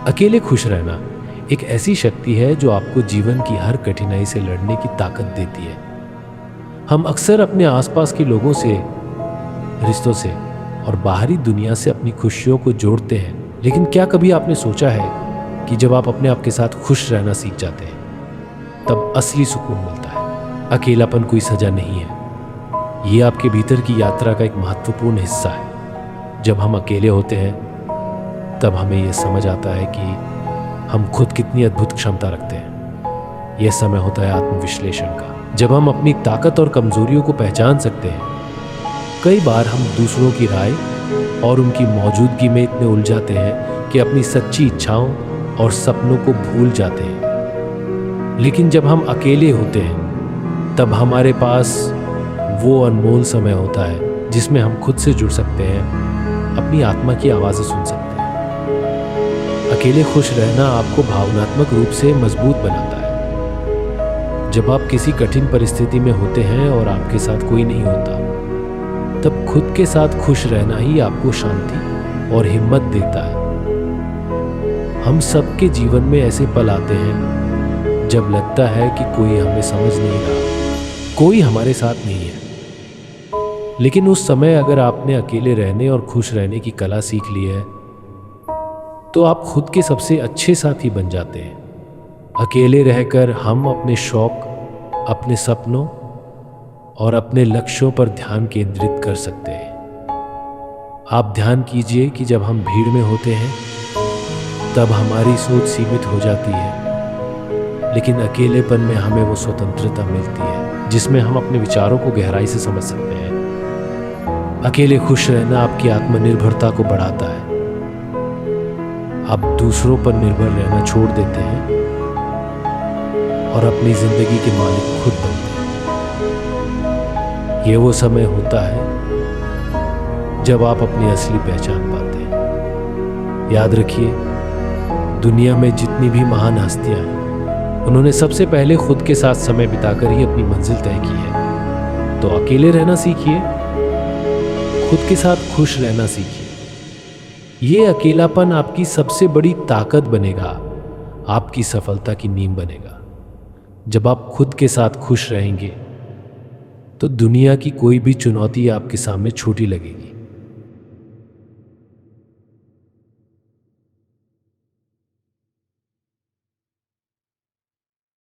अकेले खुश रहना एक ऐसी शक्ति है जो आपको जीवन की हर कठिनाई से लड़ने की ताकत देती है। हम अक्सर अपने आसपास के लोगों से, रिश्तों से और बाहरी दुनिया से अपनी खुशियों को जोड़ते हैं, लेकिन क्या कभी आपने सोचा है कि जब आप अपने आप के साथ खुश रहना सीख जाते हैं तब असली सुकून मिलता है। अकेलापन कोई सजा नहीं है, ये आपके भीतर की यात्रा का एक महत्वपूर्ण हिस्सा है। जब हम अकेले होते हैं तब हमें यह समझ आता है कि हम खुद कितनी अद्भुत क्षमता रखते हैं। यह समय होता है आत्मविश्लेषण का, जब हम अपनी ताकत और कमजोरियों को पहचान सकते हैं। कई बार हम दूसरों की राय और उनकी मौजूदगी में इतने उलझ जाते हैं कि अपनी सच्ची इच्छाओं और सपनों को भूल जाते हैं। लेकिन जब हम अकेले होते हैं तब हमारे पास वो अनमोल समय होता है जिसमें हम खुद से जुड़ सकते हैं, अपनी आत्मा की आवाज़ें सुन सकते हैं। अकेले खुश रहना आपको भावनात्मक रूप से मजबूत बनाता है। जब आप किसी कठिन परिस्थिति में होते हैं और आपके साथ कोई नहीं होता, तब खुद के साथ खुश रहना ही आपको शांति और हिम्मत देता है। हम सबके जीवन में ऐसे पल आते हैं जब लगता है कि कोई हमें समझ नहीं रहा, कोई हमारे साथ नहीं है। लेकिन उस समय अगर आपने अकेले रहने और खुश रहने की कला सीख ली है तो आप खुद के सबसे अच्छे साथी बन जाते हैं। अकेले रहकर हम अपने शौक, अपने सपनों और अपने लक्ष्यों पर ध्यान केंद्रित कर सकते हैं। आप ध्यान कीजिए कि जब हम भीड़ में होते हैं तब हमारी सोच सीमित हो जाती है, लेकिन अकेलेपन में हमें वो स्वतंत्रता मिलती है जिसमें हम अपने विचारों को गहराई से समझ सकते हैं। अकेले खुश रहना आपकी आत्मनिर्भरता को बढ़ाता है। आप दूसरों पर निर्भर रहना छोड़ देते हैं और अपनी जिंदगी के मालिक खुद बनते हैं। ये वो समय होता है जब आप अपनी असली पहचान पाते हैं। याद रखिए, दुनिया में जितनी भी महान हस्तियां हैं, उन्होंने सबसे पहले खुद के साथ समय बिताकर ही अपनी मंजिल तय की है। तो अकेले रहना सीखिए, खुद के साथ खुश रहना सीखिए। ये अकेलापन आपकी सबसे बड़ी ताकत बनेगा, आपकी सफलता की नींव बनेगा। जब आप खुद के साथ खुश रहेंगे तो दुनिया की कोई भी चुनौती आपके सामने छोटी लगेगी।